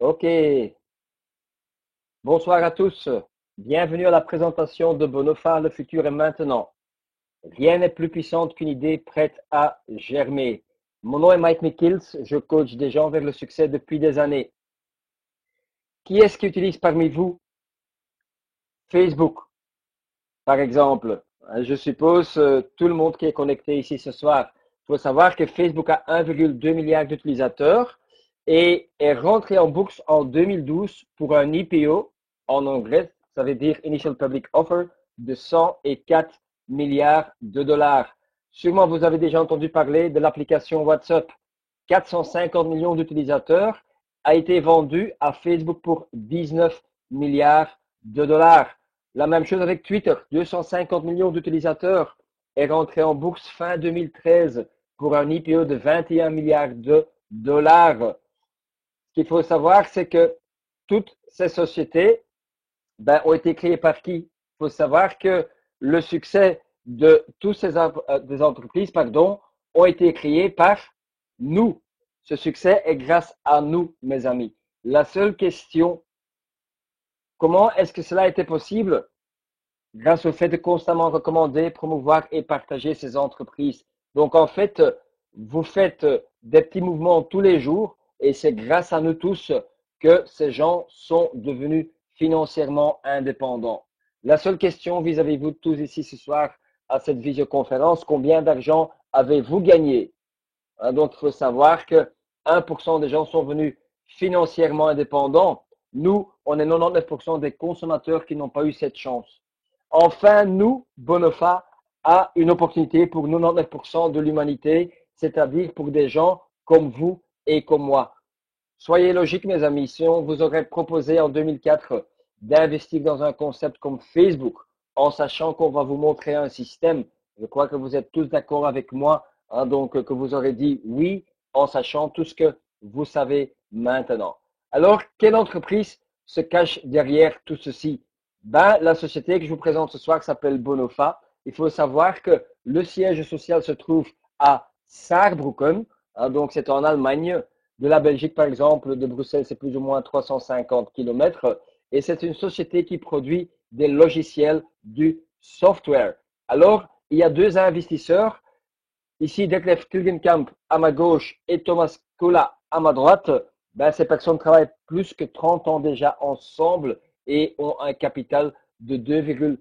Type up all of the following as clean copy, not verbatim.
Ok, bonsoir à tous. Bienvenue à la présentation de Bonofa, le futur est maintenant. Rien n'est plus puissant qu'une idée prête à germer. Mon nom est Mike Mikkels, je coach des gens vers le succès depuis des années. Qui est-ce qui utilise parmi vous Facebook, par exemple? Je suppose tout le monde qui est connecté ici ce soir. Il faut savoir que Facebook a 1,2 milliard d'utilisateurs et est rentré en bourse en 2012 pour un IPO en anglais, ça veut dire Initial Public Offer, de 104 milliards de dollars. Sûrement, vous avez déjà entendu parler de l'application WhatsApp. 450 millions d'utilisateurs a été vendu à Facebook pour 19 milliards de dollars. La même chose avec Twitter, 250 millions d'utilisateurs est rentré en bourse fin 2013 pour un IPO de 21 milliards de dollars. Ce qu'il faut savoir, c'est que toutes ces sociétés ont été créées par qui? Il faut savoir que le succès de toutes ces des entreprises ont été créées par nous. Ce succès est grâce à nous, mes amis. La seule question, comment est-ce que cela a été possible? Grâce au fait de constamment recommander, promouvoir et partager ces entreprises. Donc, en fait, vous faites des petits mouvements tous les jours et c'est grâce à nous tous que ces gens sont devenus financièrement indépendants. La seule question vis-à-vis vous tous ici ce soir à cette visioconférence, combien d'argent avez-vous gagné? Donc, il faut savoir que 1% des gens sont venus financièrement indépendants. Nous, on est 99% des consommateurs qui n'ont pas eu cette chance. Enfin, nous, Bonofa, a une opportunité pour 99% de l'humanité, c'est-à-dire pour des gens comme vous et comme moi. Soyez logiques, mes amis. Si on vous aurait proposé en 2004 d'investir dans un concept comme Facebook, en sachant qu'on va vous montrer un système, je crois que vous êtes tous d'accord avec moi, donc que vous aurez dit oui, en sachant tout ce que vous savez maintenant. Alors, quelle entreprise se cache derrière tout ceci? La société que je vous présente ce soir s'appelle Bonofa. Il faut savoir que le siège social se trouve à Saarbrücken, donc c'est en Allemagne. De la Belgique, par exemple, de Bruxelles, c'est plus ou moins 350 kilomètres. Et c'est une société qui produit des logiciels, du software. Alors, il y a deux investisseurs. Ici, Detlef Kugenkamp à ma gauche et Thomas Kula à ma droite. Ces personnes travaillent plus que 30 ans déjà ensemble et ont un capital de 2,4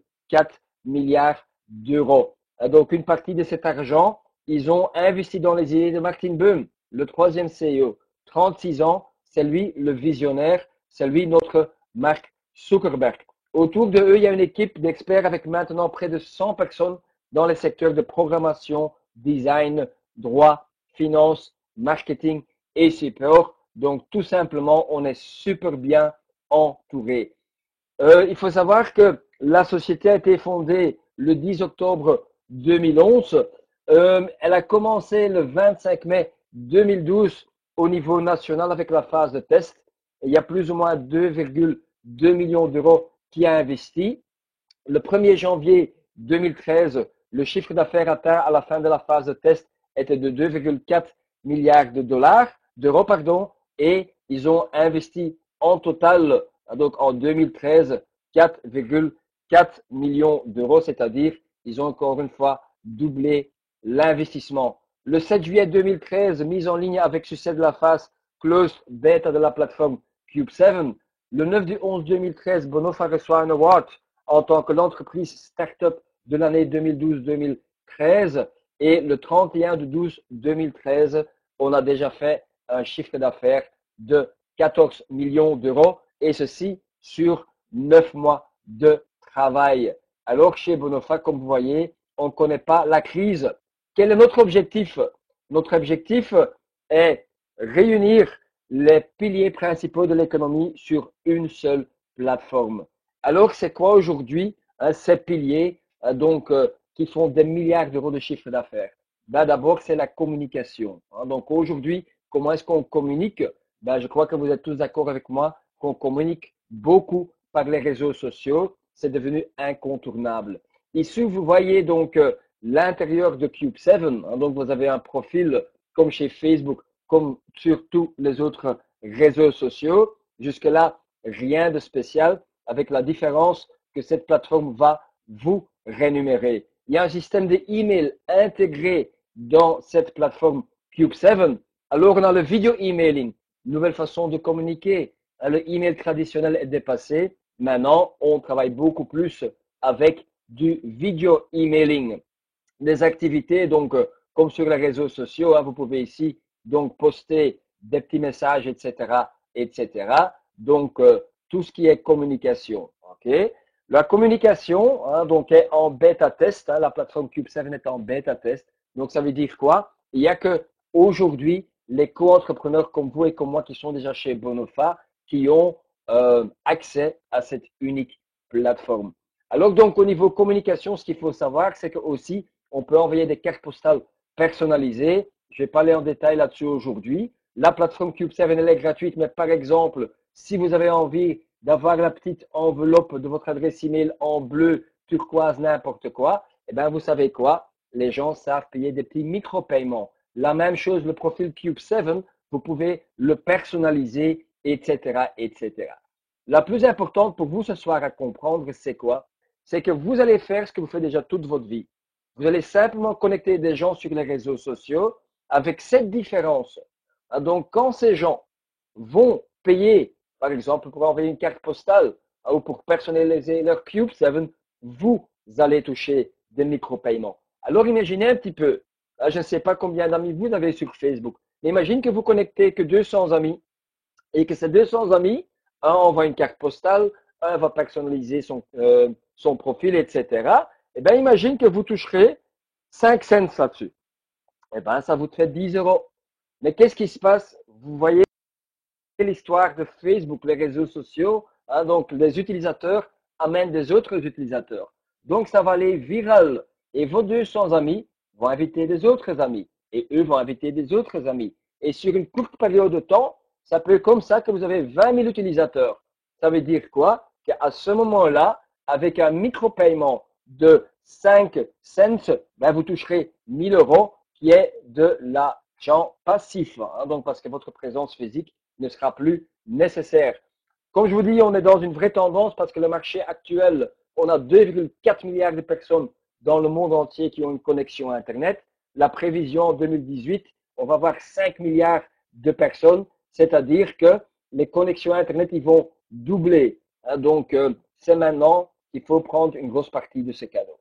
milliards d'euros. Donc, une partie de cet argent, ils ont investi dans les idées de Martin Böhm, le troisième CEO. 36 ans, c'est lui le visionnaire, c'est lui notre Mark Zuckerberg. Autour de eux, il y a une équipe d'experts avec maintenant près de 100 personnes dans les secteurs de programmation, design, droit, finance, marketing et support. Donc, tout simplement, on est super bien entouré. Il faut savoir que la société a été fondée le 10 octobre 2011. Elle a commencé le 25 mai 2012 au niveau national avec la phase de test. Il y a plus ou moins 2,2 millions d'euros qui a investi. Le 1er janvier 2013, le chiffre d'affaires atteint à la fin de la phase de test était de 2,4 milliards d'euros, et ils ont investi en total, donc en 2013, 4,4 millions d'euros, c'est-à-dire ils ont encore une fois doublé l'investissement. Le 7 juillet 2013, mise en ligne avec succès de la phase closed beta de la plateforme Cube7. Le 9 du 11 2013, Bonofa reçoit un award en tant que l'entreprise start-up de l'année 2012-2013. Et le 31 du 12 2013, on a déjà fait un chiffre d'affaires de 14 millions d'euros, et ceci sur 9 mois de travail. Alors chez Bonofa, comme vous voyez, on ne connaît pas la crise. Quel est notre objectif? Notre objectif est réunir les piliers principaux de l'économie sur une seule plateforme. Alors, c'est quoi aujourd'hui ces piliers qui font des milliards d'euros de chiffre d'affaires? D'abord, c'est la communication. Donc aujourd'hui, comment est-ce qu'on communique? Je crois que vous êtes tous d'accord avec moi qu'on communique beaucoup par les réseaux sociaux. C'est devenu incontournable. Ici, vous voyez donc l'intérieur de Cube7. Donc, vous avez un profil comme chez Facebook, comme sur tous les autres réseaux sociaux. Jusque-là, rien de spécial, avec la différence que cette plateforme va vous rémunérer. Il y a un système d'email intégré dans cette plateforme Cube7. Alors, on a le video emailing, nouvelle façon de communiquer. Le email traditionnel est dépassé. Maintenant, on travaille beaucoup plus avec du video emailing. Des activités, donc, comme sur les réseaux sociaux, hein, vous pouvez ici donc poster des petits messages, etc., etc. Donc, tout ce qui est communication. Ok. La communication, hein, donc, est en bêta test. Hein, la plateforme Cube7 est en bêta test. Donc, ça veut dire quoi? Il n'y a que aujourd'hui les co-entrepreneurs comme vous et comme moi qui sont déjà chez Bonofa qui ont accès à cette unique plateforme. Alors, donc, au niveau communication, ce qu'il faut savoir, c'est que aussi, on peut envoyer des cartes postales personnalisées. Je vais pas aller en détail là-dessus aujourd'hui. La plateforme Cube7, elle est gratuite, mais par exemple, si vous avez envie d'avoir la petite enveloppe de votre adresse email en bleu, turquoise, n'importe quoi, eh bien, vous savez quoi? Les gens savent payer des petits micro-paiements. La même chose, le profil Cube7, vous pouvez le personnaliser, etc., etc. La plus importante pour vous ce soir à comprendre, c'est quoi? C'est que vous allez faire ce que vous faites déjà toute votre vie. Vous allez simplement connecter des gens sur les réseaux sociaux avec cette différence. Donc, quand ces gens vont payer, par exemple, pour envoyer une carte postale ou pour personnaliser leur Cube7, vous allez toucher des micro-paiements. Alors, imaginez un petit peu, je ne sais pas combien d'amis vous avez sur Facebook, mais imagine que vous connectez que 200 amis et que ces 200 amis, un envoie une carte postale, un va personnaliser son profil, etc. Eh bien, imagine que vous toucherez 5 cents là-dessus. Eh bien, ça vous fait 10 euros. Mais qu'est-ce qui se passe? Vous voyez l'histoire de Facebook, les réseaux sociaux, hein, donc les utilisateurs amènent des autres utilisateurs. Donc, ça va aller viral. Et vos 200 amis vont inviter des autres amis. Et eux vont inviter des autres amis. Et sur une courte période de temps, ça peut être comme ça que vous avez 20 000 utilisateurs. Ça veut dire quoi? Qu'à ce moment-là, avec un micro-paiement de 5 cents, ben vous toucherez 1000 euros qui est de l'argent passif. Hein, donc, parce que votre présence physique ne sera plus nécessaire. Comme je vous dis, on est dans une vraie tendance parce que le marché actuel, on a 2,4 milliards de personnes dans le monde entier qui ont une connexion Internet. La prévision en 2018, on va avoir 5 milliards de personnes, c'est-à-dire que les connexions Internet, ils vont doubler. Donc, c'est maintenant qu'il faut prendre une grosse partie de ces cadeaux.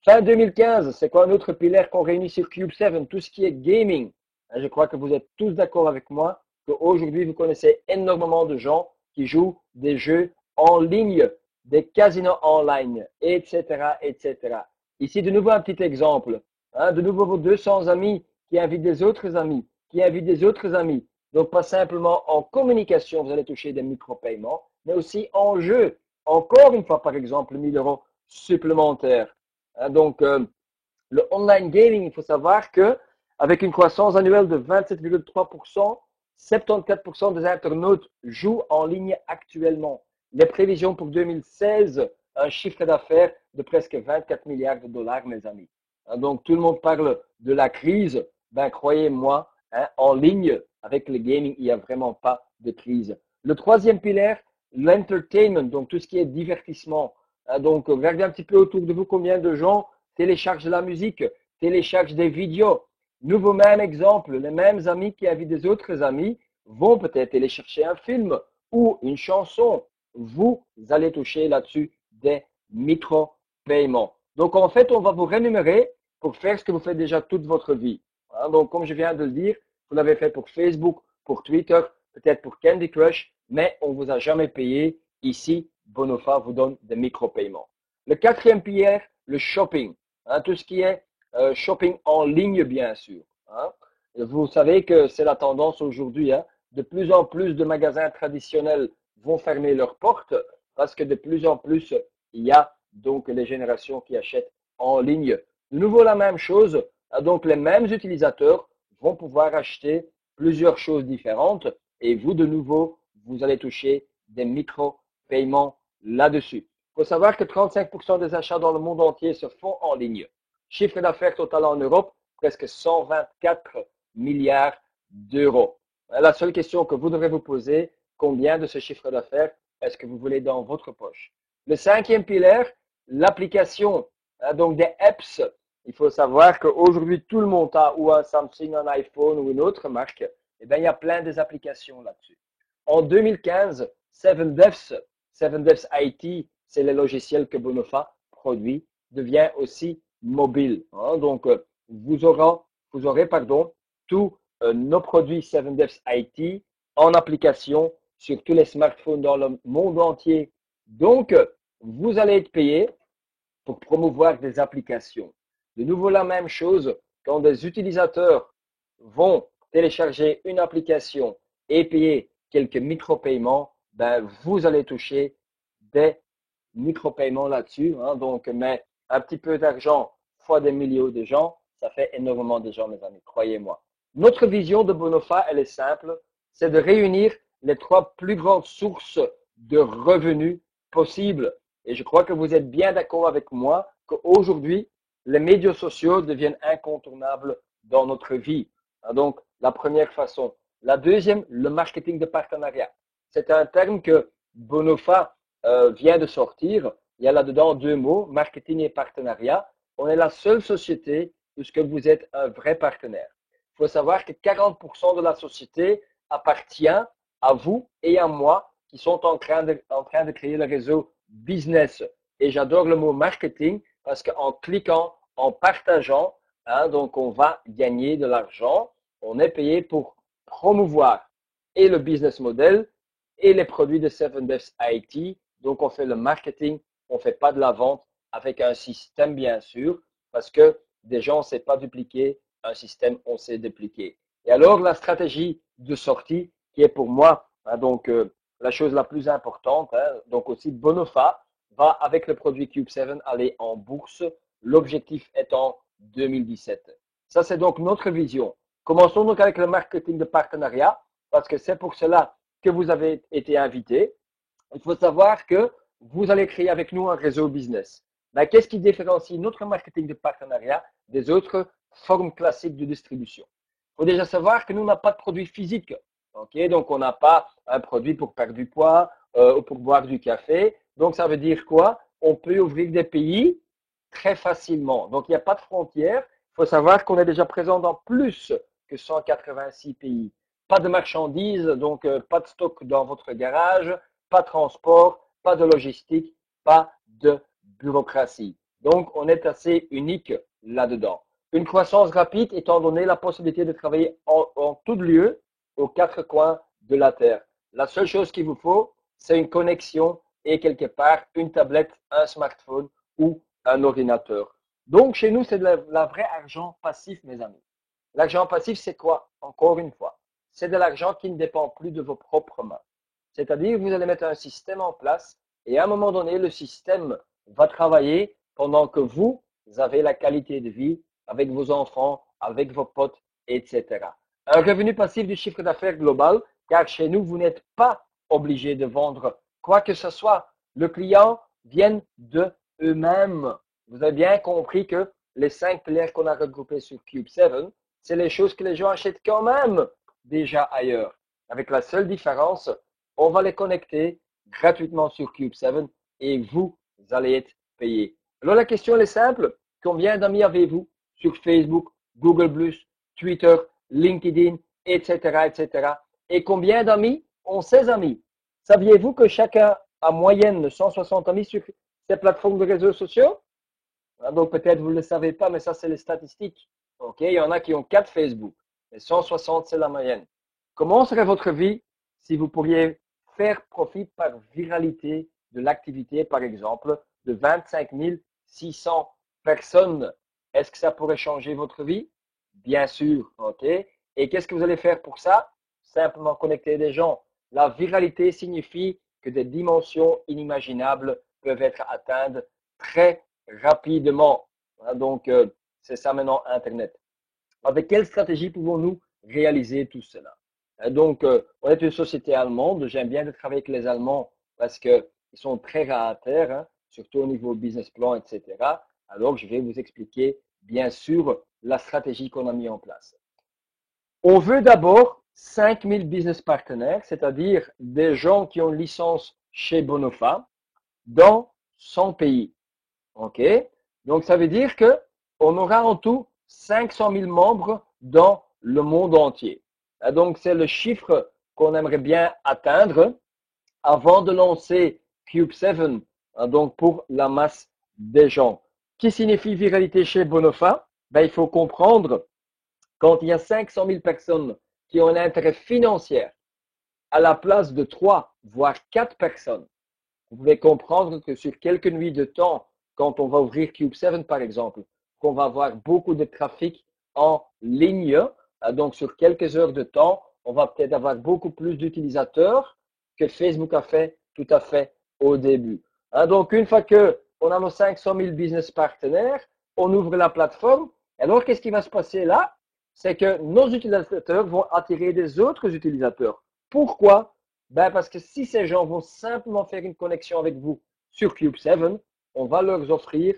Fin 2015, c'est quoi un autre pilier qu'on réunit sur Cube7? Tout ce qui est gaming. Je crois que vous êtes tous d'accord avec moi qu'aujourd'hui, vous connaissez énormément de gens qui jouent des jeux en ligne, des casinos en ligne, etc., etc. Ici, de nouveau, un petit exemple. De nouveau, vos 200 amis qui invitent des autres amis, qui invitent des autres amis. Donc, pas simplement en communication, vous allez toucher des micro-paiements, mais aussi en jeu. Encore une fois, par exemple, 1000 euros supplémentaires. Donc, le online gaming, il faut savoir que avec une croissance annuelle de 27,3%, 74% des internautes jouent en ligne actuellement. Les prévisions pour 2016, un chiffre d'affaires de presque 24 milliards de dollars, mes amis. Donc, tout le monde parle de la crise. Ben, croyez-moi, en ligne, avec le gaming, il n'y a vraiment pas de crise. Le troisième pilier, l'entertainment, donc tout ce qui est divertissement. Donc, regardez un petit peu autour de vous combien de gens téléchargent de la musique, téléchargent des vidéos. Nouveau même exemple, les mêmes amis qui invitent des autres amis vont peut-être télécharger un film ou une chanson. Vous allez toucher là-dessus des micro-paiements. Donc, en fait, on va vous rémunérer pour faire ce que vous faites déjà toute votre vie. Donc, comme je viens de le dire, vous l'avez fait pour Facebook, pour Twitter, peut-être pour Candy Crush, mais on ne vous a jamais payé. Ici, Bonofa vous donne des micro-paiements. Le quatrième pilier, le shopping. Tout ce qui est shopping en ligne, bien sûr. Vous savez que c'est la tendance aujourd'hui. De plus en plus de magasins traditionnels vont fermer leurs portes parce que de plus en plus, il y a donc les générations qui achètent en ligne. De nouveau, la même chose. Donc, les mêmes utilisateurs vont pouvoir acheter plusieurs choses différentes et vous, de nouveau, vous allez toucher des micro-paiements là-dessus. Il faut savoir que 35% des achats dans le monde entier se font en ligne. Chiffre d'affaires total en Europe, presque 124 milliards d'euros. La seule question que vous devrez vous poser, combien de ce chiffre d'affaires est-ce que vous voulez dans votre poche. Le cinquième pilier, l'application, donc des apps. Il faut savoir qu'aujourd'hui, tout le monde a ou un Samsung, un iPhone ou une autre marque. Eh bien, il y a plein des applications là-dessus. En 2015, 7devs IT, c'est le logiciel que Bonofa produit, devient aussi mobile. Donc, vous aurez tous nos produits 7devs IT en application sur tous les smartphones dans le monde entier. Donc, vous allez être payé pour promouvoir des applications. De nouveau, la même chose, quand des utilisateurs vont télécharger une application et payer quelques micro-paiements, ben, vous allez toucher des micro-paiements là-dessus. Donc, mais un petit peu d'argent fois des millions de gens, ça fait énormément de gens, mes amis, croyez-moi. Notre vision de Bonofa, elle est simple, c'est de réunir les 3 plus grandes sources de revenus possibles. Et je crois que vous êtes bien d'accord avec moi qu'aujourd'hui, les médias sociaux deviennent incontournables dans notre vie. Donc, la première façon. La deuxième, le marketing de partenariat. C'est un terme que Bonofa vient de sortir. Il y a là-dedans 2 mots, marketing et partenariat. On est la seule société où vous êtes un vrai partenaire. Il faut savoir que 40% de la société appartient à vous et à moi qui sont en train de créer le réseau business. Et j'adore le mot marketing parce qu'en cliquant, en partageant, donc on va gagner de l'argent. On est payé pour promouvoir et le business model et les produits de 7devs IT. Donc on fait le marketing, on ne fait pas de la vente avec un système bien sûr parce que des gens on ne sait pas dupliquer, un système on sait dupliquer. Et alors la stratégie de sortie qui est pour moi donc la chose la plus importante, donc aussi Bonofa va avec le produit Cube7 aller en bourse, l'objectif étant 2017. Ça c'est donc notre vision. Commençons donc avec le marketing de partenariat parce que c'est pour cela que vous avez été invité. Il faut savoir que vous allez créer avec nous un réseau business. Mais qu'est-ce qui différencie notre marketing de partenariat des autres formes classiques de distribution? Il faut déjà savoir que nous n'avons pas de produit physique. Okay? Donc, on n'a pas un produit pour perdre du poids ou pour boire du café. Donc, ça veut dire quoi? On peut ouvrir des pays très facilement. Donc, il n'y a pas de frontières. Il faut savoir qu'on est déjà présent dans plus que 186 pays. Pas de marchandises, donc pas de stock dans votre garage, pas de transport, pas de logistique, pas de bureaucratie. Donc, on est assez unique là-dedans. Une croissance rapide étant donné la possibilité de travailler en tout lieu aux 4 coins de la Terre. La seule chose qu'il vous faut, c'est une connexion et quelque part une tablette, un smartphone ou un ordinateur. Donc, chez nous, c'est de la vraie argent passif, mes amis. L'argent passif, c'est quoi? Encore une fois, c'est de l'argent qui ne dépend plus de vos propres mains. C'est-à-dire, vous allez mettre un système en place et à un moment donné, le système va travailler pendant que vous avez la qualité de vie avec vos enfants, avec vos potes, etc. Un revenu passif du chiffre d'affaires global, car chez nous, vous n'êtes pas obligé de vendre quoi que ce soit. Le client vient de eux-mêmes. Vous avez bien compris que les 5 piliers qu'on a regroupés sur Cube7, c'est les choses que les gens achètent quand même déjà ailleurs. Avec la seule différence, on va les connecter gratuitement sur Cube7 et vous allez être payé. Alors la question elle est simple. Combien d'amis avez-vous sur Facebook, Google+, Twitter, LinkedIn, etc., etc. Et combien d'amis ont ces amis? Saviez-vous que chacun a moyenne 160 amis sur ces plateformes de réseaux sociaux? Donc peut-être vous ne le savez pas, mais ça c'est les statistiques. Ok, il y en a qui ont 4 Facebook, mais 160 c'est la moyenne. Comment serait votre vie si vous pourriez faire profit par viralité de l'activité, par exemple, de 25 600 personnes? Est-ce que ça pourrait changer votre vie? Bien sûr, ok. Et qu'est-ce que vous allez faire pour ça? Simplement connecter des gens. La viralité signifie que des dimensions inimaginables peuvent être atteintes très rapidement. Donc, c'est ça maintenant Internet. Avec quelle stratégie pouvons-nous réaliser tout cela? Donc, on est une société allemande. J'aime bien de travailler avec les Allemands parce qu'ils sont très rares à terre, surtout au niveau business plan, etc. Alors, je vais vous expliquer, bien sûr, la stratégie qu'on a mis en place. On veut d'abord 5000 business partenaires, c'est-à-dire des gens qui ont une licence chez Bonofa dans 100 pays. OK? Donc, ça veut dire que on aura en tout 500 000 membres dans le monde entier. Donc, c'est le chiffre qu'on aimerait bien atteindre avant de lancer Cube 7, donc pour la masse des gens. Qui signifie viralité chez Bonofa? Ben, il faut comprendre quand il y a 500 000 personnes qui ont un intérêt financier à la place de 3, voire 4 personnes, vous pouvez comprendre que sur quelques nuits de temps, quand on va ouvrir Cube 7 par exemple, qu'on va avoir beaucoup de trafic en ligne, donc sur quelques heures de temps, on va peut-être avoir beaucoup plus d'utilisateurs que Facebook a fait tout à fait au début. Donc une fois que on a nos 500 000 business partenaires, on ouvre la plateforme. Alors qu'est-ce qui va se passer là? C'est que nos utilisateurs vont attirer des autres utilisateurs. Pourquoi? Ben parce que si ces gens vont simplement faire une connexion avec vous sur Cube 7, on va leur offrir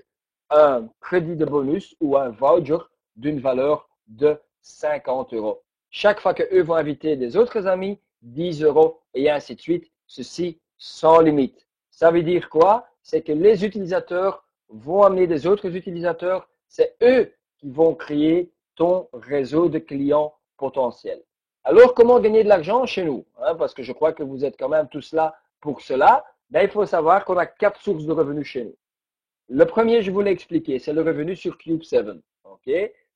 un crédit de bonus ou un voucher d'une valeur de 50 euros. Chaque fois qu'eux vont inviter des autres amis, 10 euros et ainsi de suite, ceci sans limite. Ça veut dire quoi? C'est que les utilisateurs vont amener des autres utilisateurs, c'est eux qui vont créer ton réseau de clients potentiels. Alors, comment gagner de l'argent chez nous? Parce que je crois que vous êtes quand même tous là pour cela. Ben, il faut savoir qu'on a 4 sources de revenus chez nous. Le premier, je vous l'ai expliqué, c'est le revenu sur Cube 7. OK?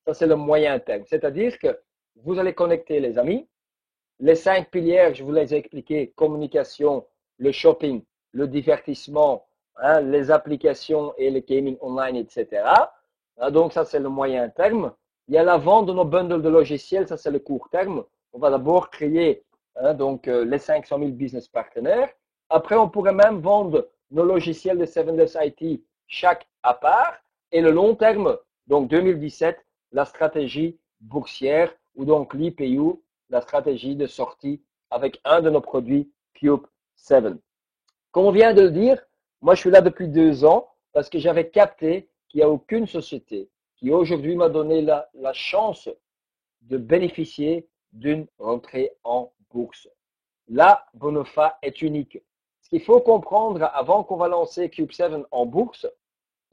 Ça, c'est le moyen terme. C'est-à-dire que vous allez connecter les amis. Les 5 piliers, je vous les ai expliqués, communication, le shopping, le divertissement, les applications et le gaming online, etc. Donc, ça, c'est le moyen terme. Il y a la vente de nos bundles de logiciels, ça, c'est le court terme. On va d'abord créer les 500 000 business partenaires. Après, on pourrait même vendre nos logiciels de 7less IT chaque à part. Et le long terme, donc 2017, la stratégie boursière ou donc l'IPU, la stratégie de sortie avec un de nos produits Cube 7. Comme on vient de le dire, moi je suis là depuis 2 ans parce que j'avais capté qu'il n'y a aucune société qui aujourd'hui m'a donné la chance de bénéficier d'une rentrée en bourse. Là, Bonofa est unique. Ce qu'il faut comprendre avant qu'on va lancer Cube 7 en bourse,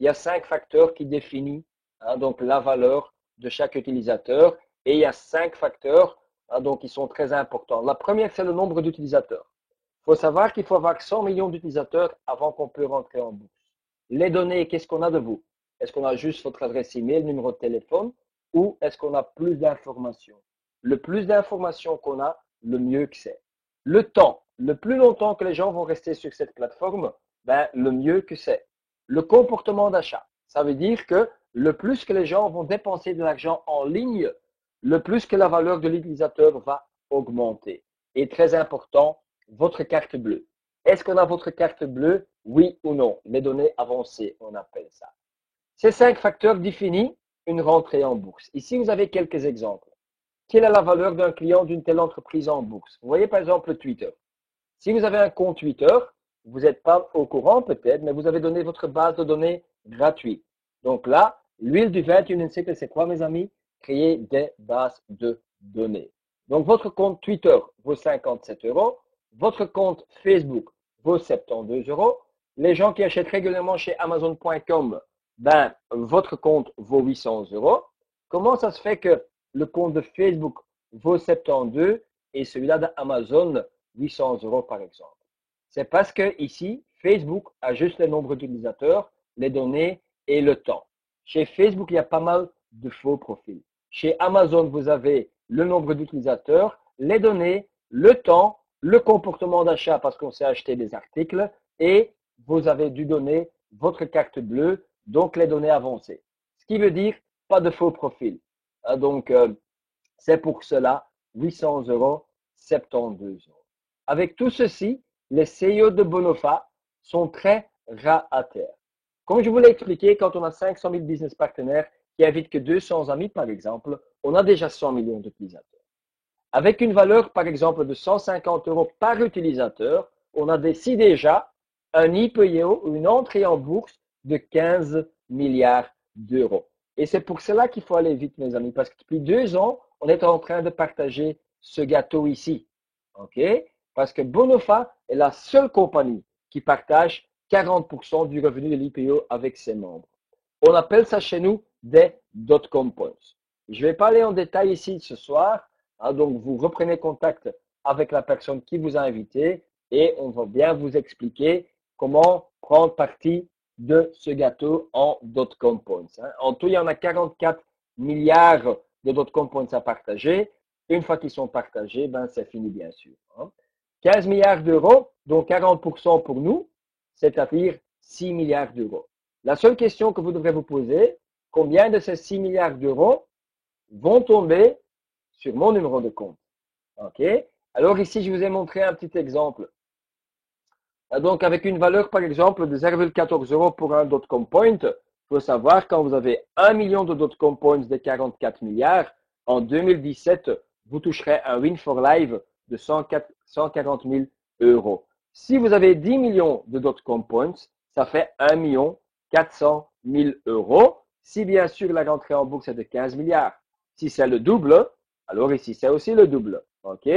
il y a 5 facteurs qui définissent donc la valeur de chaque utilisateur et il y a 5 facteurs donc qui sont très importants. La première, c'est le nombre d'utilisateurs. Il faut savoir qu'il faut avoir 100 millions d'utilisateurs avant qu'on peut rentrer en bourse. Les données, qu'est-ce qu'on a de vous? Est-ce qu'on a juste votre adresse email, numéro de téléphone ou est-ce qu'on a plus d'informations? Le plus d'informations qu'on a, le mieux que c'est. Le temps, le plus longtemps que les gens vont rester sur cette plateforme, ben, le mieux que c'est. Le comportement d'achat, ça veut dire que le plus que les gens vont dépenser de l'argent en ligne, le plus que la valeur de l'utilisateur va augmenter. Et très important, votre carte bleue. Est-ce qu'on a votre carte bleue? Oui ou non? Les données avancées, on appelle ça. Ces 5 facteurs définissent une rentrée en bourse. Ici, vous avez quelques exemples. Quelle est la valeur d'un client d'une telle entreprise en bourse? Vous voyez par exemple Twitter. Si vous avez un compte Twitter, vous n'êtes pas au courant peut-être, mais vous avez donné votre base de données gratuite. Donc là, l'huile du 21e siècle, c'est quoi mes amis? Créer des bases de données. Donc votre compte Twitter vaut 57 euros, votre compte Facebook vaut 72 euros. Les gens qui achètent régulièrement chez Amazon.com, ben, votre compte vaut 800 euros. Comment ça se fait que le compte de Facebook vaut 72 et celui-là d'Amazon 800 euros par exemple? C'est parce que ici, Facebook a juste le nombre d'utilisateurs, les données et le temps. Chez Facebook, il y a pas mal de faux profils. Chez Amazon, vous avez le nombre d'utilisateurs, les données, le temps, le comportement d'achat parce qu'on sait acheter des articles et vous avez dû donner votre carte bleue, donc les données avancées. Ce qui veut dire pas de faux profil. Donc, c'est pour cela 800 euros, 72 euros. Avec tout ceci, les CEO de Bonofa sont très ras à terre. Comme je vous l'ai expliqué, quand on a 500 000 business partenaires qui invitent que 200 amis, par exemple, on a déjà 100 millions d'utilisateurs. Avec une valeur, par exemple, de 150 euros par utilisateur, on a déjà un IPO ou une entrée en bourse de 15 milliards d'euros. Et c'est pour cela qu'il faut aller vite, mes amis, parce que depuis 2 ans, on est en train de partager ce gâteau ici. OK? Parce que Bonofa est la seule compagnie qui partage 40% du revenu de l'IPO avec ses membres. On appelle ça chez nous des dot-com points. Je ne vais pas aller en détail ici ce soir. Hein, donc, vous reprenez contact avec la personne qui vous a invité et on va bien vous expliquer comment prendre partie de ce gâteau en dot-com points. Hein. En tout, il y en a 44 milliards de dot-com points à partager. Une fois qu'ils sont partagés, ben, c'est fini bien sûr. Hein. 15 milliards d'euros, dont 40% pour nous, c'est-à-dire 6 milliards d'euros. La seule question que vous devrez vous poser, combien de ces 6 milliards d'euros vont tomber sur mon numéro de compte? OK? Alors ici, je vous ai montré un petit exemple. Donc, avec une valeur, par exemple, de 0,14 euros pour un dot-com point, il faut savoir quand vous avez 1 million de dot-com points de 44 milliards, en 2017, vous toucherez un win for life de 140 000 euros. Si vous avez 10 millions de dot-com points, ça fait 1 million 400 000 euros. Si bien sûr la rentrée en bourse est de 15 milliards, si c'est le double, alors ici c'est aussi le double. OK?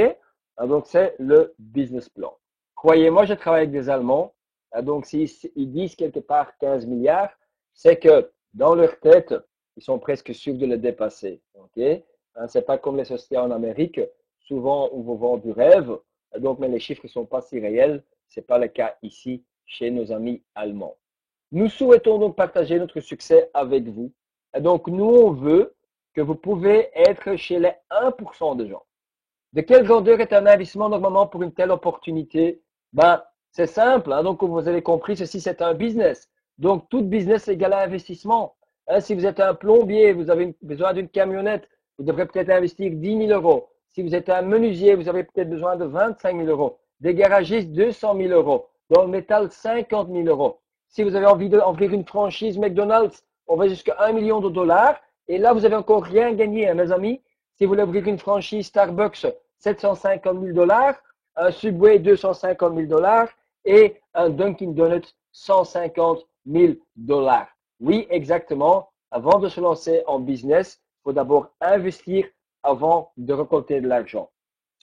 Donc c'est le business plan. Croyez-moi, je travaille avec des Allemands. Donc, s'ils disent quelque part 15 milliards, c'est que dans leur tête, ils sont presque sûrs de le dépasser. Okay? C'est pas comme les sociétés en Amérique. Souvent, on vous vend du rêve. Donc, mais les chiffres ne sont pas si réels. C'est pas le cas ici chez nos amis allemands. Nous souhaitons donc partager notre succès avec vous. Et donc, nous, on veut que vous pouvez être chez les 1% de gens. De quelle grandeur est un investissement normalement pour une telle opportunité? Ben, c'est simple. Hein, donc, comme vous avez compris, ceci, c'est un business. Donc, tout business égale investissement. Hein, si vous êtes un plombier, vous avez besoin d'une camionnette, vous devrez peut-être investir 10 000 euros. Si vous êtes un menuisier, vous avez peut-être besoin de 25 000 euros. Des garagistes, 200 000 euros. Dans le métal, 50 000 euros. Si vous avez envie d'ouvrir une franchise McDonald's, on va jusqu'à 1 million de dollars. Et là, vous n'avez encore rien gagné, hein, mes amis. Si vous voulez ouvrir une franchise Starbucks, 750 000 dollars, un Subway, 250 000 dollars et un Dunkin' Donuts, 150 000 dollars. Oui, exactement. Avant de se lancer en business, il faut d'abord investir avant de récolter de l'argent.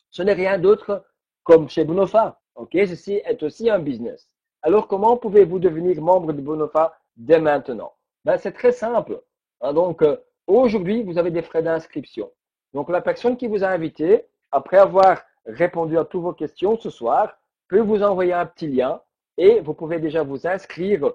Ce n'est rien d'autre comme chez Bonofa. OK? Ceci est aussi un business. Alors, comment pouvez-vous devenir membre de Bonofa dès maintenant? Ben, c'est très simple. Hein, donc, aujourd'hui, vous avez des frais d'inscription. Donc, la personne qui vous a invité, après avoir répondu à toutes vos questions ce soir, peut vous envoyer un petit lien et vous pouvez déjà vous inscrire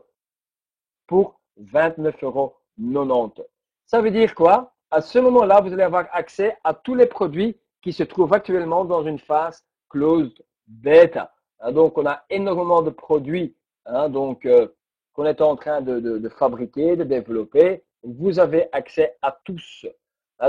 pour 29,90 €. Ça veut dire quoi? À ce moment-là, vous allez avoir accès à tous les produits qui se trouvent actuellement dans une phase closed beta. Donc, on a énormément de produits qu'on est en train de fabriquer, de développer. Vous avez accès à tous.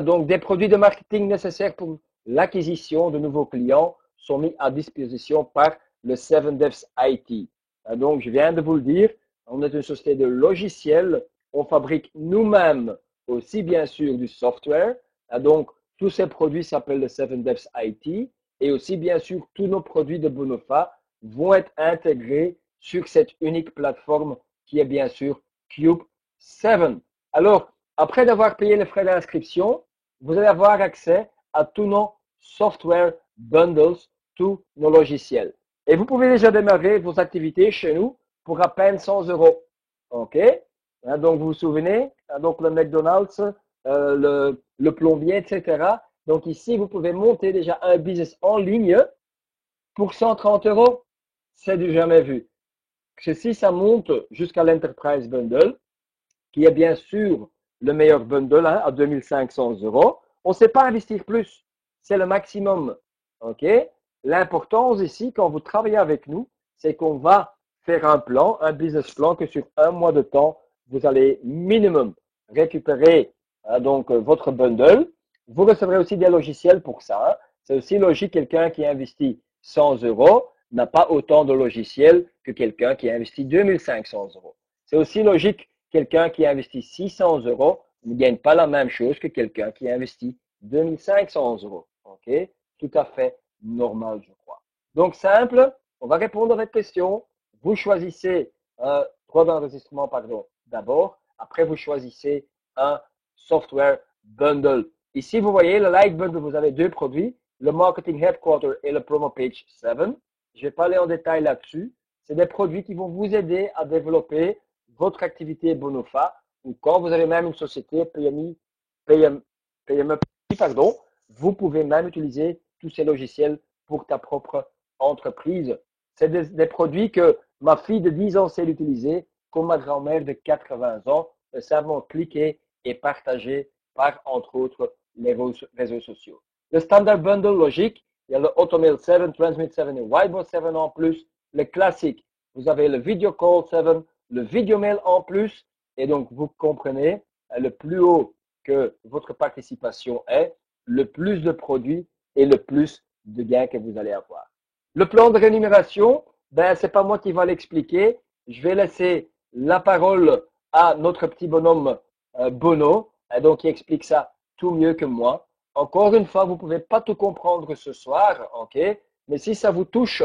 Donc, des produits de marketing nécessaires pour l'acquisition de nouveaux clients sont mis à disposition par le 7devs IT. Donc, je viens de vous le dire, on est une société de logiciels. On fabrique nous-mêmes aussi, bien sûr, du software. Donc, tous ces produits s'appellent le 7devs IT. Et aussi, bien sûr, tous nos produits de Bonofa vont être intégrés sur cette unique plateforme qui est bien sûr Cube 7. Alors, après d'avoir payé les frais d'inscription, vous allez avoir accès à tous nos software bundles, tous nos logiciels. Et vous pouvez déjà démarrer vos activités chez nous pour à peine 100 euros. OK? Donc, vous vous souvenez, donc le McDonald's, le plombier, etc. Donc, ici, vous pouvez monter déjà un business en ligne pour 130 euros. C'est du jamais vu. Ceci, ça monte jusqu'à l'Enterprise Bundle, qui est bien sûr le meilleur bundle à 2500 euros. On ne sait pas investir plus. C'est le maximum. OK? L'importance ici, quand vous travaillez avec nous, c'est qu'on va faire un plan, un business plan, que sur un mois de temps, vous allez minimum récupérer votre bundle. Vous recevrez aussi des logiciels pour ça. Hein. C'est aussi logique, quelqu'un qui investit 100 euros n'a pas autant de logiciels que quelqu'un qui investit 2500 euros. C'est aussi logique, quelqu'un qui investit 600 euros ne gagne pas la même chose que quelqu'un qui investit 2500 euros. OK? Tout à fait normal, je crois. Donc, simple, on va répondre à votre question. Vous choisissez trois enregistrements, d'abord. Après, vous choisissez un software bundle. Ici, vous voyez, le Light Bundle, vous avez deux produits. le Marketing Headquarter et le Promo Page 7. Je vais pas aller en détail là-dessus. C'est des produits qui vont vous aider à développer votre activité Bonofa ou quand vous avez même une société PME, pardon, vous pouvez même utiliser tous ces logiciels pour ta propre entreprise. C'est des produits que ma fille de 10 ans sait l'utiliser, comme ma grand-mère de 80 ans, savent cliquer et partager par, entre autres, les réseaux sociaux. Le Standard Bundle logique, il y a le Automail 7, Transmit 7 et Whiteboard 7 en plus. Le classique, vous avez le Video Call 7, le Video Mail en plus. Et donc, vous comprenez, le plus haut que votre participation est, le plus de produits et le plus de gains que vous allez avoir. Le plan de rémunération, ben, c'est pas moi qui va l'expliquer. Je vais laisser la parole à notre petit bonhomme Bono, donc il explique ça tout mieux que moi. Encore une fois, vous pouvez pas tout comprendre ce soir, ok? Mais si ça vous touche,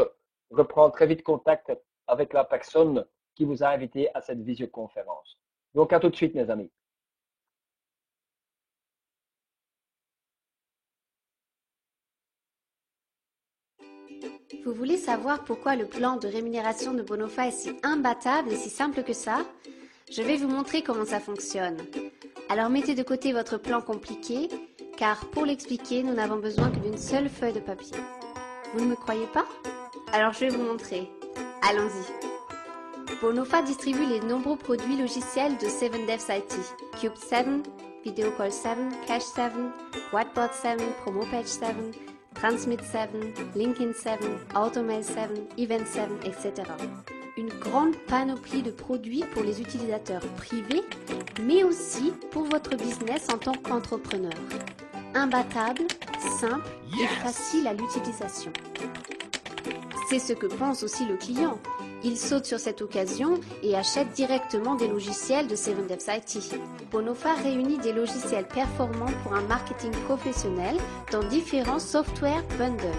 reprends très vite contact avec la personne qui vous a invité à cette visioconférence. Donc, à tout de suite, mes amis. Vous voulez savoir pourquoi le plan de rémunération de Bonofa est si imbattable et si simple que ça? Je vais vous montrer comment ça fonctionne. Alors mettez de côté votre plan compliqué, car pour l'expliquer, nous n'avons besoin que d'une seule feuille de papier. Vous ne me croyez pas? Alors je vais vous montrer. Allons-y. Bonofa distribue les nombreux produits logiciels de 7devs IT. Cube 7, Video Call 7, Cache 7, Whiteboard 7, Promo Page 7, Transmit 7, LinkedIn 7, Automail 7, Event 7, etc. Une grande panoplie de produits pour les utilisateurs privés, mais aussi pour votre business en tant qu'entrepreneur. Imbattable, simple et facile à l'utilisation. C'est ce que pense aussi le client. Il saute sur cette occasion et achète directement des logiciels de 7devs IT. Bonofa réunit des logiciels performants pour un marketing professionnel dans différents software bundles.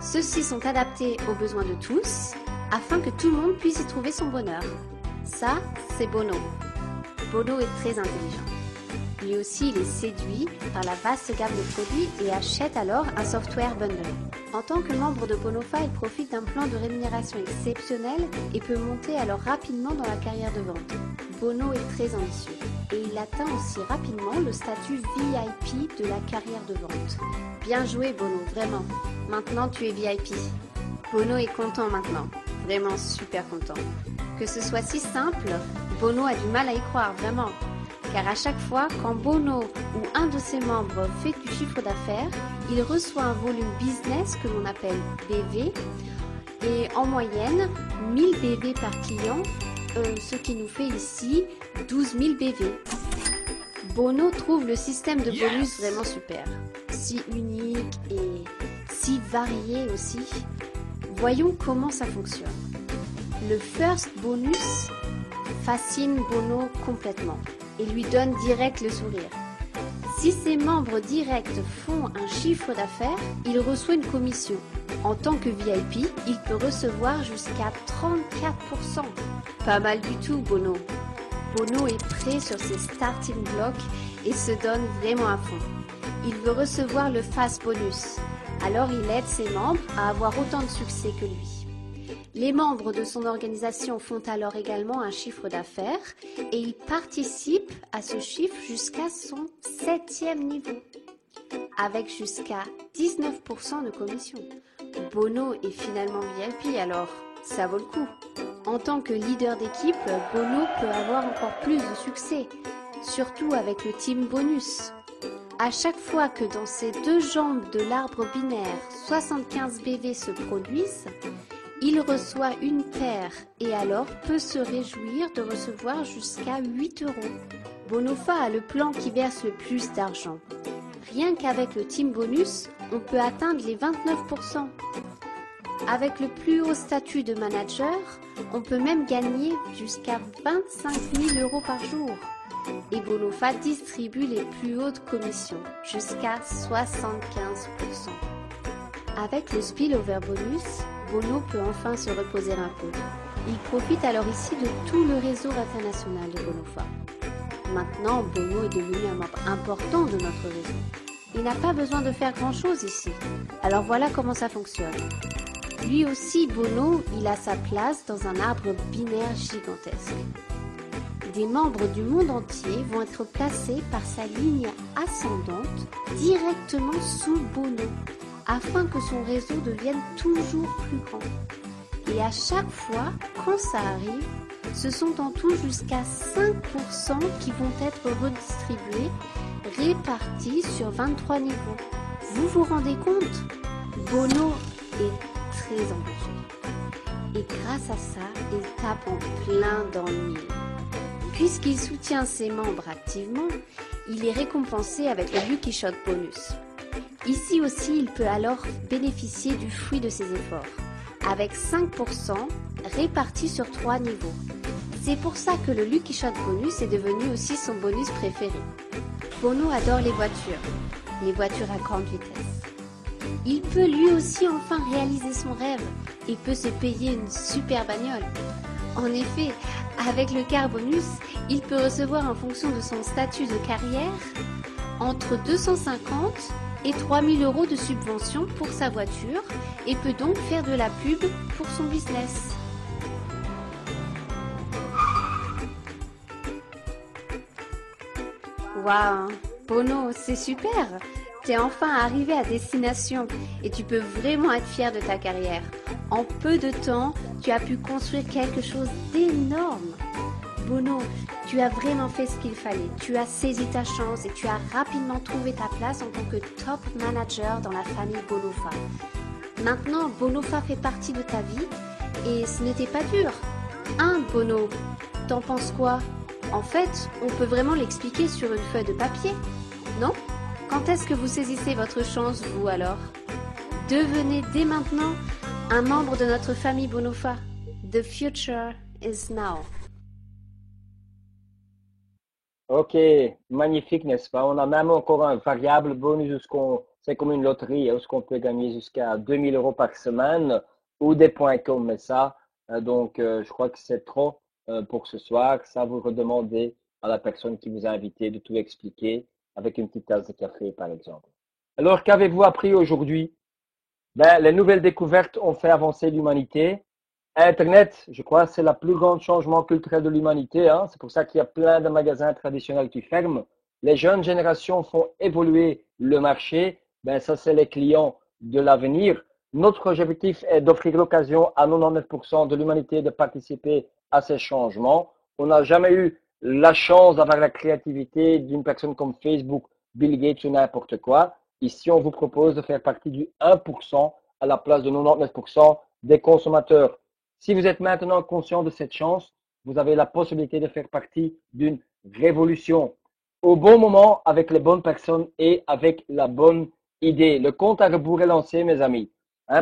Ceux-ci sont adaptés aux besoins de tous afin que tout le monde puisse y trouver son bonheur. Ça, c'est Bono. Bono est très intelligent. Lui aussi, il est séduit par la vaste gamme de produits et achète alors un software bundle. En tant que membre de Bonofa, il profite d'un plan de rémunération exceptionnel et peut monter alors rapidement dans la carrière de vente. Bono est très ambitieux et il atteint aussi rapidement le statut VIP de la carrière de vente. Bien joué Bono, vraiment. Maintenant tu es VIP. Bono est content maintenant, vraiment super content. Que ce soit si simple, Bono a du mal à y croire, vraiment. Car à chaque fois, quand Bono ou un de ses membres fait du chiffre d'affaires, il reçoit un volume business que l'on appelle BV et en moyenne 1000 BV par client, ce qui nous fait ici 12 000 BV. Bono trouve le système de bonus vraiment super, si unique et si varié aussi. Voyons comment ça fonctionne. Le first bonus fascine Bono complètement et lui donne direct le sourire. Si ses membres directs font un chiffre d'affaires, il reçoit une commission. En tant que VIP, il peut recevoir jusqu'à 34%. Pas mal du tout, Bono. Bono est prêt sur ses starting blocks et se donne vraiment à fond. Il veut recevoir le fast bonus. Alors il aide ses membres à avoir autant de succès que lui. Les membres de son organisation font alors également un chiffre d'affaires et il participe à ce chiffre jusqu'à son 7e niveau, avec jusqu'à 19% de commission. Bono est finalement VIP alors, ça vaut le coup. En tant que leader d'équipe, Bono peut avoir encore plus de succès, surtout avec le team bonus. À chaque fois que dans ces deux jambes de l'arbre binaire 75 BV se produisent, il reçoit une paire et alors peut se réjouir de recevoir jusqu'à 8 €. Bonofa a le plan qui verse le plus d'argent. Rien qu'avec le team bonus, on peut atteindre les 29%. Avec le plus haut statut de manager, on peut même gagner jusqu'à 25 000 € par jour. Et Bonofa distribue les plus hautes commissions, jusqu'à 75%. Avec le spillover bonus, Bono peut enfin se reposer un peu. Il profite alors ici de tout le réseau international de Bonofa. Maintenant, Bono est devenu un membre important de notre réseau. Il n'a pas besoin de faire grand-chose ici. Alors voilà comment ça fonctionne. Lui aussi, Bono, il a sa place dans un arbre binaire gigantesque. Des membres du monde entier vont être placés par sa ligne ascendante directement sous Bono, afin que son réseau devienne toujours plus grand. Et à chaque fois, quand ça arrive, ce sont en tout jusqu'à 5% qui vont être redistribués, répartis sur 23 niveaux. Vous vous rendez compte? Bono est très ambitieux. Et grâce à ça, il tape en plein dans le mille. Puisqu'il soutient ses membres activement, il est récompensé avec le Lucky Shot bonus. Ici aussi, il peut alors bénéficier du fruit de ses efforts, avec 5% répartis sur 3 niveaux. C'est pour ça que le Lucky Shot bonus est devenu aussi son bonus préféré. Bono adore les voitures à grande vitesse. Il peut lui aussi enfin réaliser son rêve et peut se payer une super bagnole. En effet, avec le car bonus, il peut recevoir en fonction de son statut de carrière entre 250 et 3000 euros de subvention pour sa voiture et peut donc faire de la pub pour son business. Waouh, Bono, c'est super! T'es enfin arrivé à destination et tu peux vraiment être fier de ta carrière. En peu de temps, tu as pu construire quelque chose d'énorme. Bono, tu as vraiment fait ce qu'il fallait. Tu as saisi ta chance et tu as rapidement trouvé ta place en tant que top manager dans la famille Bonofa. Maintenant, Bonofa fait partie de ta vie et ce n'était pas dur. Hein, Bono? T'en penses quoi? En fait, on peut vraiment l'expliquer sur une feuille de papier, non? Quand est-ce que vous saisissez votre chance, vous alors? Devenez dès maintenant un membre de notre famille Bonofa. The future is now. Ok, magnifique, n'est-ce pas? On a même encore un variable bonus c'est comme une loterie, où on peut gagner jusqu'à 2000 euros par semaine ou des points comme ça. Je crois que c'est trop pour ce soir. Ça, vous redemandez à la personne qui vous a invité de tout expliquer avec une petite tasse de café, par exemple. Alors, qu'avez-vous appris aujourd'hui? Les nouvelles découvertes ont fait avancer l'humanité. Internet, je crois, c'est le plus grand changement culturel de l'humanité. Hein. C'est pour ça qu'il y a plein de magasins traditionnels qui ferment. Les jeunes générations font évoluer le marché. Ça, c'est les clients de l'avenir. Notre objectif est d'offrir l'occasion à 99% de l'humanité de participer à ces changements. On n'a jamais eu la chance d'avoir la créativité d'une personne comme Facebook, Bill Gates ou n'importe quoi. Ici, on vous propose de faire partie du 1% à la place de 99% des consommateurs. Si vous êtes maintenant conscient de cette chance, vous avez la possibilité de faire partie d'une révolution. Au bon moment, avec les bonnes personnes et avec la bonne idée. Le compte à rebours est lancé, mes amis,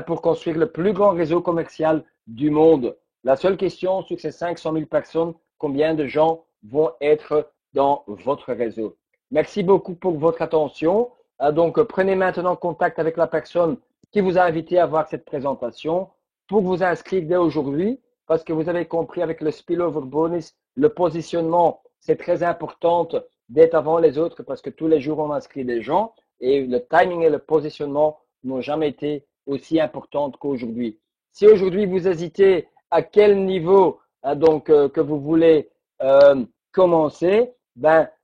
pour construire le plus grand réseau commercial du monde. La seule question sur ces 500 000 personnes, combien de gens vont être dans votre réseau? Merci beaucoup pour votre attention. Donc, prenez maintenant contact avec la personne qui vous a invité à voir cette présentation pour vous inscrire dès aujourd'hui, parce que vous avez compris avec le spillover bonus, le positionnement, c'est très important d'être avant les autres parce que tous les jours, on inscrit des gens et le timing et le positionnement n'ont jamais été aussi importants qu'aujourd'hui. Si aujourd'hui, vous hésitez à quel niveau que vous voulez commencer,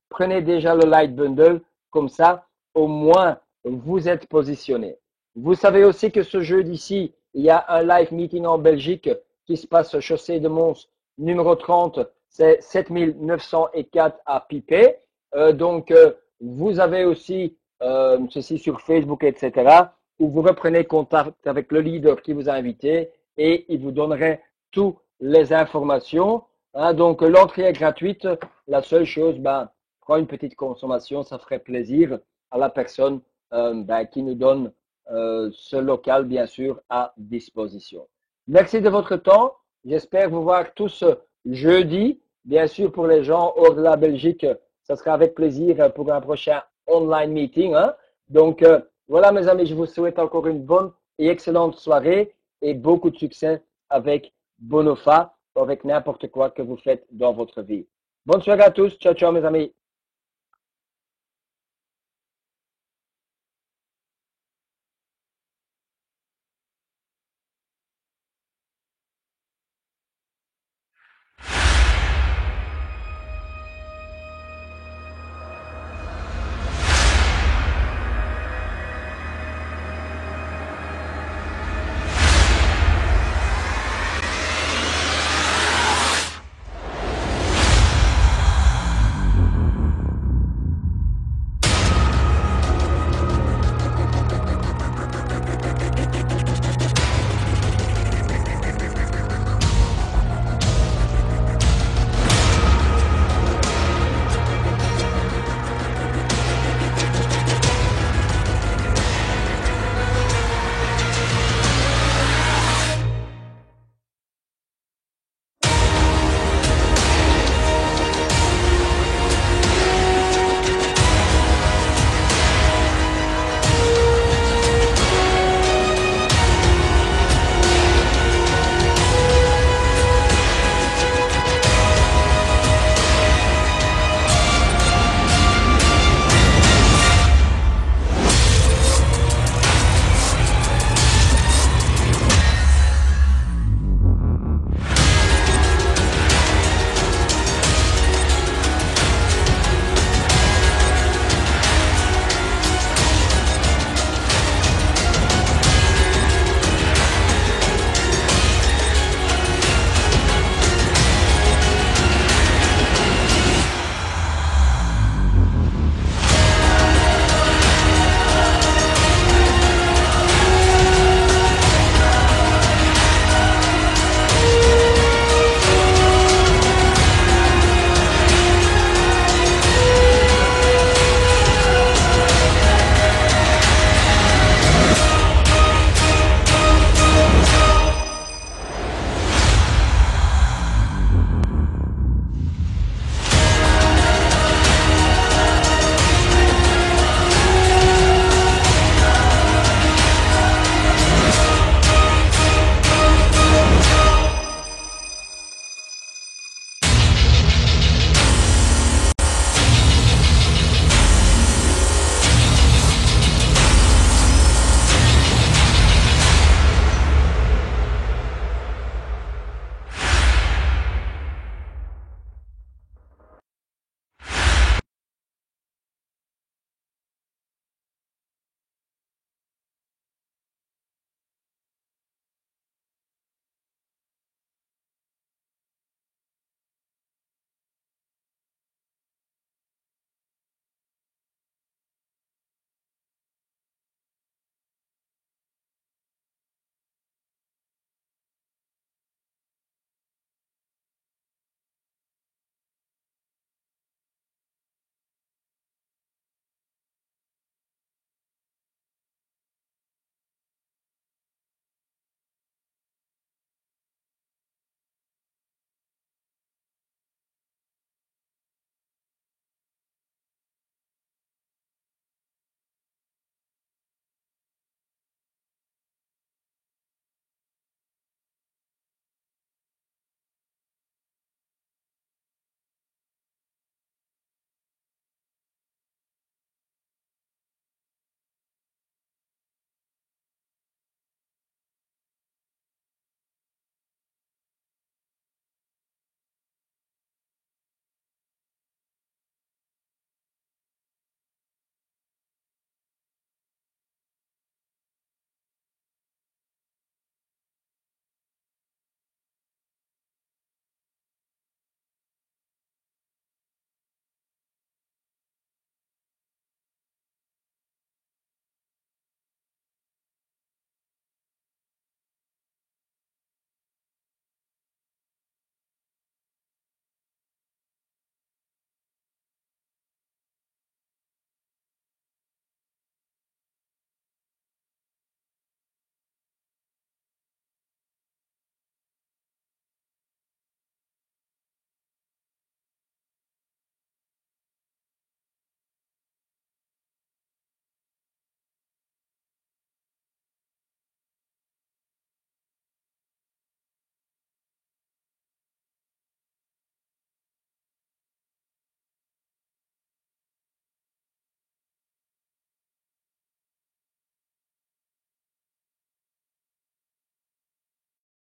prenez déjà le Light Bundle, comme ça, au moins, vous êtes positionné. Vous savez aussi que ce jeudi-ci, il y a un live meeting en Belgique qui se passe chaussée de Mons, numéro 30, c'est 7904 à Pipé. Vous avez aussi ceci sur Facebook, etc., où vous reprenez contact avec le leader qui vous a invité et il vous donnerait toutes les informations. L'entrée est gratuite. La seule chose, prends une petite consommation, ça ferait plaisir à la personne qui nous donne ce local, bien sûr, à disposition. Merci de votre temps. J'espère vous voir tous jeudi. Bien sûr, pour les gens hors de la Belgique, ça sera avec plaisir pour un prochain online meeting. Voilà, mes amis, je vous souhaite encore une bonne et excellente soirée et beaucoup de succès avec Bonofa, avec n'importe quoi que vous faites dans votre vie. Bonne soirée à tous. Ciao, ciao, mes amis.